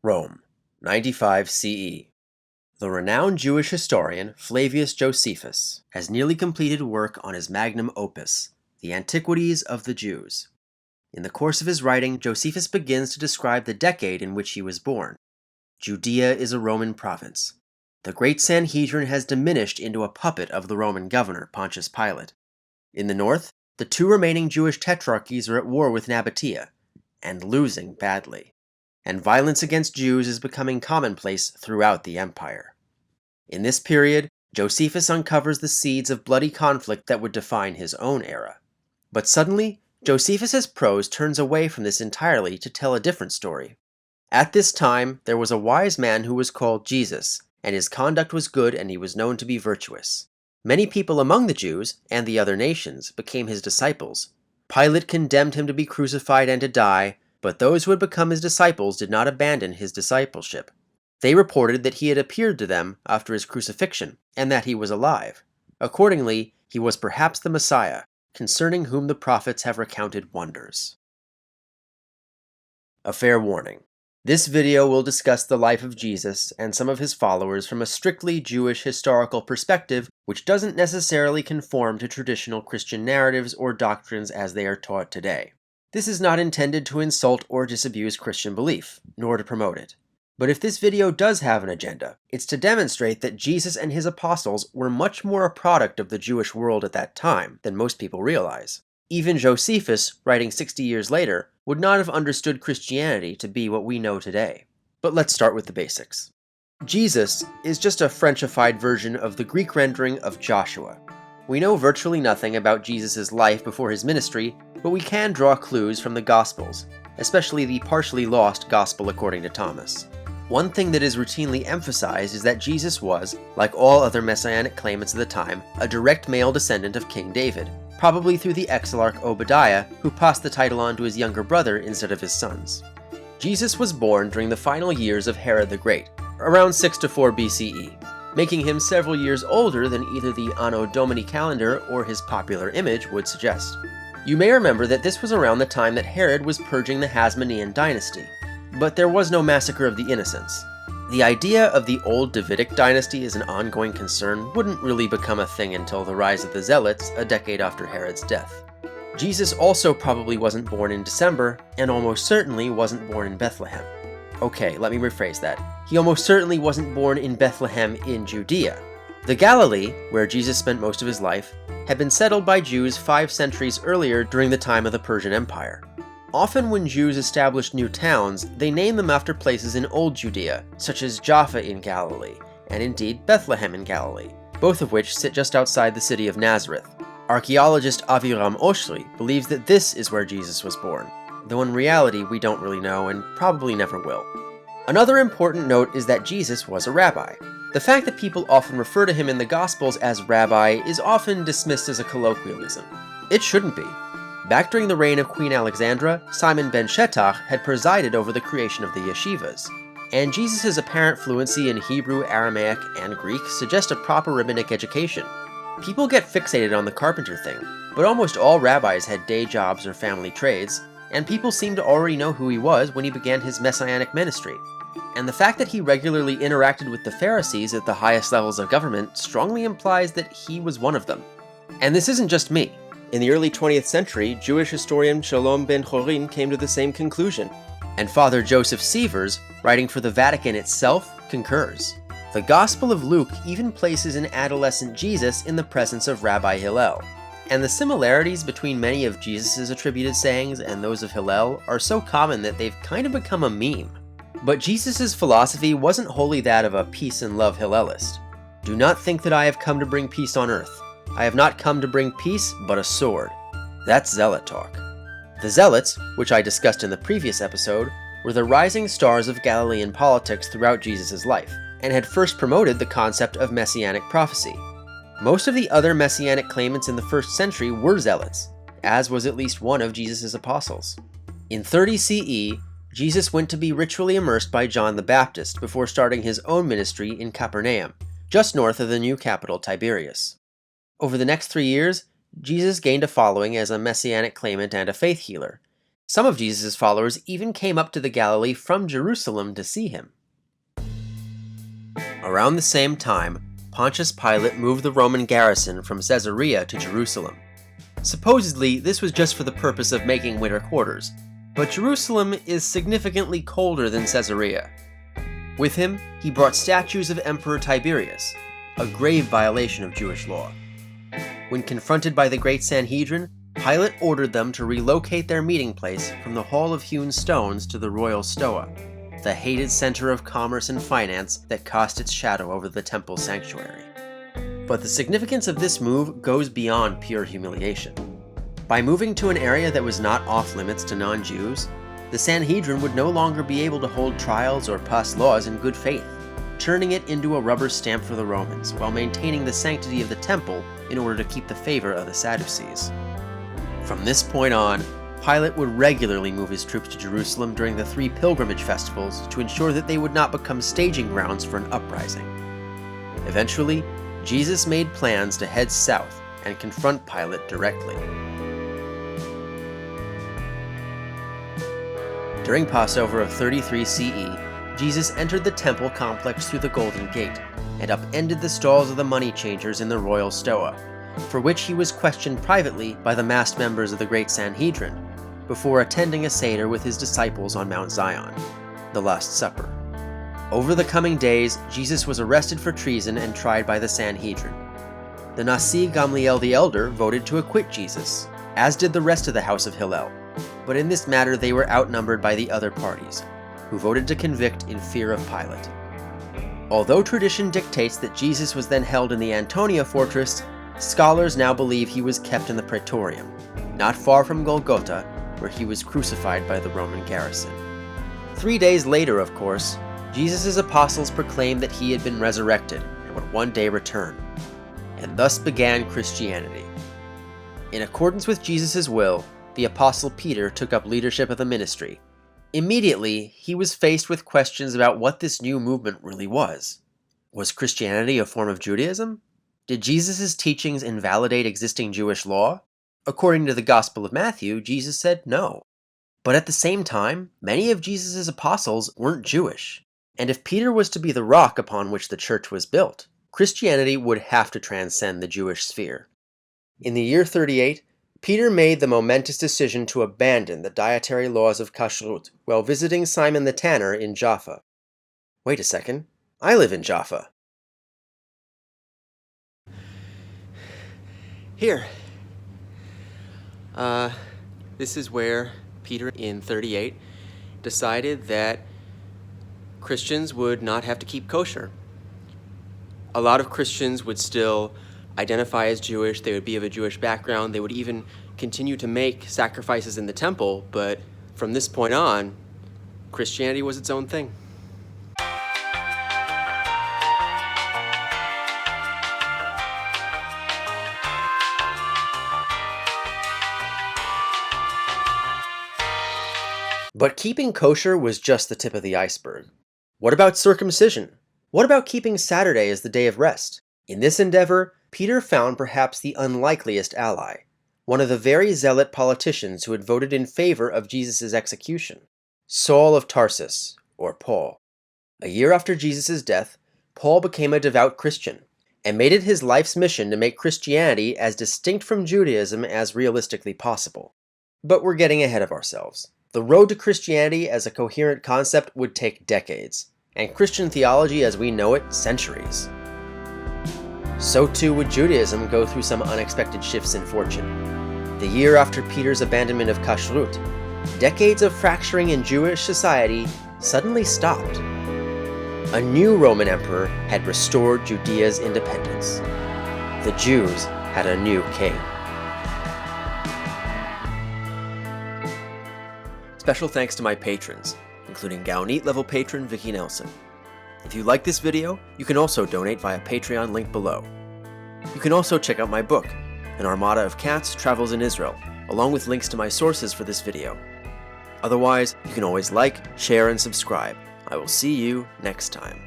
Rome, 95 CE. The renowned Jewish historian Flavius Josephus has nearly completed work on his magnum opus, The Antiquities of the Jews. In the course of his writing, Josephus begins to describe the decade in which he was born. Judea is a Roman province. The great Sanhedrin has diminished into a puppet of the Roman governor, Pontius Pilate. In the north, the two remaining Jewish tetrarchies are at war with Nabatea, and losing badly. And violence against Jews is becoming commonplace throughout the empire. In this period, Josephus uncovers the seeds of bloody conflict that would define his own era. But suddenly, Josephus's prose turns away from this entirely to tell a different story. At this time, there was a wise man who was called Jesus, and his conduct was good and he was known to be virtuous. Many people among the Jews, and the other nations, became his disciples. Pilate condemned him to be crucified and to die, but those who had become his disciples did not abandon his discipleship. They reported that he had appeared to them after his crucifixion, and that he was alive. Accordingly, he was perhaps the Messiah, concerning whom the prophets have recounted wonders. A fair warning. This video will discuss the life of Jesus and some of his followers from a strictly Jewish historical perspective, which doesn't necessarily conform to traditional Christian narratives or doctrines as they are taught today. This is not intended to insult or disabuse Christian belief, nor to promote it. But if this video does have an agenda, it's to demonstrate that Jesus and his apostles were much more a product of the Jewish world at that time than most people realize. Even Josephus, writing 60 years later, would not have understood Christianity to be what we know today. But let's start with the basics. Jesus is just a Frenchified version of the Greek rendering of Joshua. We know virtually nothing about Jesus' life before his ministry, but we can draw clues from the Gospels, especially the partially lost Gospel according to Thomas. One thing that is routinely emphasized is that Jesus was, like all other messianic claimants of the time, a direct male descendant of King David, probably through the exilarch Obadiah, who passed the title on to his younger brother instead of his sons. Jesus was born during the final years of Herod the Great, around 6-4 BCE, making him several years older than either the Anno Domini calendar or his popular image would suggest. You may remember that this was around the time that Herod was purging the Hasmonean dynasty, but there was no massacre of the innocents. The idea of the old Davidic dynasty as an ongoing concern wouldn't really become a thing until the rise of the Zealots a decade after Herod's death. Jesus also probably wasn't born in December, and almost certainly wasn't born in Bethlehem. Okay, let me rephrase that. He almost certainly wasn't born in Bethlehem in Judea. The Galilee, where Jesus spent most of his life, had been settled by Jews 5 centuries earlier during the time of the Persian Empire. Often when Jews established new towns, they named them after places in Old Judea, such as Jaffa in Galilee, and indeed Bethlehem in Galilee, both of which sit just outside the city of Nazareth. Archaeologist Aviram Oshri believes that this is where Jesus was born, though in reality we don't really know and probably never will. Another important note is that Jesus was a rabbi. The fact that people often refer to him in the Gospels as rabbi is often dismissed as a colloquialism. It shouldn't be. Back during the reign of Queen Alexandra, Simon ben Shetach had presided over the creation of the yeshivas, and Jesus' apparent fluency in Hebrew, Aramaic, and Greek suggest a proper rabbinic education. People get fixated on the carpenter thing, but almost all rabbis had day jobs or family trades, and people seem to already know who he was when he began his messianic ministry. And the fact that he regularly interacted with the Pharisees at the highest levels of government strongly implies that he was one of them. And this isn't just me. In the early 20th century, Jewish historian Shalom ben Chorin came to the same conclusion, and Father Joseph Sievers, writing for the Vatican itself, concurs. The Gospel of Luke even places an adolescent Jesus in the presence of Rabbi Hillel, and the similarities between many of Jesus' attributed sayings and those of Hillel are so common that they've kind of become a meme. But Jesus' philosophy wasn't wholly that of a peace and love Hillelist. Do not think that I have come to bring peace on earth. I have not come to bring peace, but a sword. That's zealot talk. The Zealots, which I discussed in the previous episode, were the rising stars of Galilean politics throughout Jesus' life, and had first promoted the concept of messianic prophecy. Most of the other messianic claimants in the 1st century were Zealots, as was at least one of Jesus' apostles. In 30 CE, Jesus went to be ritually immersed by John the Baptist before starting his own ministry in Capernaum, just north of the new capital Tiberias. Over the next 3 years, Jesus gained a following as a messianic claimant and a faith healer, Some of Jesus' followers even came up to the Galilee from Jerusalem to see him. Around the same time, Pontius Pilate moved the Roman garrison from Caesarea to Jerusalem. Supposedly, this was just for the purpose of making winter quarters, but Jerusalem is significantly colder than Caesarea. With him, he brought statues of Emperor Tiberius, a grave violation of Jewish law. When confronted by the Great Sanhedrin, Pilate ordered them to relocate their meeting place from the Hall of Hewn Stones to the Royal Stoa, the hated center of commerce and finance that cast its shadow over the temple sanctuary. But the significance of this move goes beyond pure humiliation. By moving to an area that was not off-limits to non-Jews, the Sanhedrin would no longer be able to hold trials or pass laws in good faith, turning it into a rubber stamp for the Romans while maintaining the sanctity of the temple in order to keep the favor of the Sadducees. From this point on, Pilate would regularly move his troops to Jerusalem during the 3 pilgrimage festivals to ensure that they would not become staging grounds for an uprising. Eventually, Jesus made plans to head south and confront Pilate directly. During Passover of 33 CE, Jesus entered the temple complex through the Golden Gate and upended the stalls of the money changers in the Royal Stoa, for which he was questioned privately by the masked members of the Great Sanhedrin, before attending a Seder with his disciples on Mount Zion, the Last Supper. Over the coming days, Jesus was arrested for treason and tried by the Sanhedrin. The Nasi Gamliel the Elder voted to acquit Jesus, as did the rest of the house of Hillel, but in this matter they were outnumbered by the other parties, who voted to convict in fear of Pilate. Although tradition dictates that Jesus was then held in the Antonia fortress, scholars now believe he was kept in the Praetorium, not far from Golgotha, where he was crucified by the Roman garrison. 3 days later, of course, Jesus' apostles proclaimed that he had been resurrected and would one day return. And thus began Christianity. In accordance with Jesus' will, the apostle Peter took up leadership of the ministry. Immediately, he was faced with questions about what this new movement really was. Was Christianity a form of Judaism? Did Jesus' teachings invalidate existing Jewish law? According to the Gospel of Matthew, Jesus said no. But at the same time, many of Jesus' apostles weren't Jewish, and if Peter was to be the rock upon which the church was built, Christianity would have to transcend the Jewish sphere. In the year 38, Peter made the momentous decision to abandon the dietary laws of Kashrut while visiting Simon the Tanner in Jaffa. Wait a second, I live in Jaffa. Here. This is where Peter, in 38, decided that Christians would not have to keep kosher. A lot of Christians would still identify as Jewish, they would be of a Jewish background, they would even continue to make sacrifices in the temple, but from this point on, Christianity was its own thing. But keeping kosher was just the tip of the iceberg. What about circumcision? What about keeping Saturday as the day of rest? In this endeavor, Peter found perhaps the unlikeliest ally, one of the very zealot politicians who had voted in favor of Jesus' execution, Saul of Tarsus, or Paul. A year after Jesus' death, Paul became a devout Christian, and made it his life's mission to make Christianity as distinct from Judaism as realistically possible. But we're getting ahead of ourselves. The road to Christianity as a coherent concept would take decades, and Christian theology as we know it, centuries. So too would Judaism go through some unexpected shifts in fortune. The year after Peter's abandonment of Kashrut, decades of fracturing in Jewish society suddenly stopped. A new Roman emperor had restored Judea's independence. The Jews had a new king. Special thanks to my patrons, including Gaonete level patron Vicky Nelson. If you like this video, you can also donate via Patreon link below. You can also check out my book, An Armada of Cats Travels in Israel, along with links to my sources for this video. Otherwise, you can always like, share, and subscribe. I will see you next time.